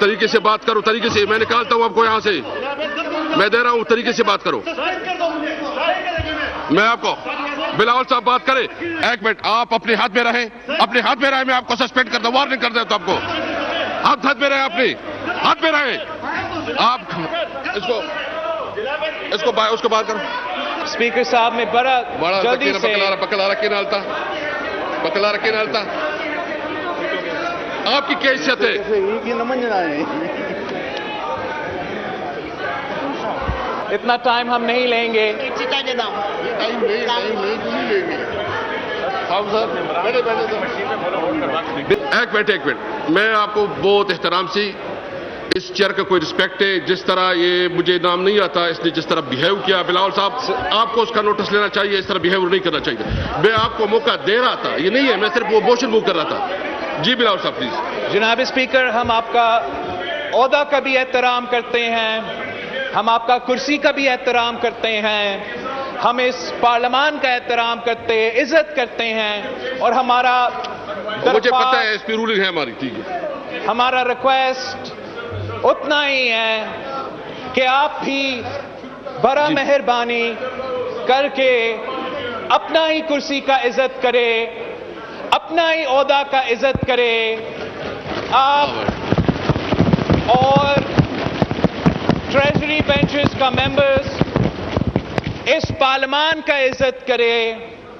طریقے سے بات کرو, طریقے سے. میں نکالتا ہوں آپ کو یہاں سے. میں دے رہا ہوں, طریقے سے بات کرو. میں آپ کو بلاول صاحب بات کرے. ایک منٹ, آپ اپنے ہاتھ میں رہیں, اپنے ہاتھ میں رہیں. میں آپ کو سسپینڈ کرتا ہوں, وارننگ کر دیتا ہوں آپ کو. آپ ہاتھ میں رہیں, اپنے ہاتھ میں رہیں. آپ اس کو بات کرو. اسپیکر صاحب میں بڑا جلدی سے پکلا رکھے نالتا. آپ کی کیا حیثیت ہے؟ اتنا ٹائم ہم نہیں لیں گے. ایک منٹ, میں آپ کو بہت احترام سے, اس چیئر کا کوئی رسپیکٹ ہے. جس طرح یہ مجھے نام نہیں آتا, اس نے جس طرح بہیو کیا بلاول صاحب, آپ کو اس کا نوٹس لینا چاہیے. اس طرح بہیو نہیں کرنا چاہیے. میں آپ کو موقع دے رہا تھا, یہ نہیں ہے میں صرف وہ موشن موو کر رہا تھا. جی بلاول صاحب پلیز. جناب اسپیکر, ہم آپ کا عہدہ کا بھی احترام کرتے ہیں, ہم آپ کا کرسی کا بھی احترام کرتے ہیں, ہم اس پارلیمان کا احترام کرتے ہیں, عزت کرتے ہیں, اور ہمارا مجھے پتہ ہے اس پہ رولنگ ہے ہماری. ٹھیک ہے, ہمارا ریکویسٹ اتنا ہی ہے کہ آپ بھی بڑا مہربانی کر کے اپنا ہی کرسی کا عزت کرے, اپنا ہی عہدہ کا عزت کرے. آپ اور ٹریجری بینچز کا ممبرز اس پارلیمان کا عزت کرے.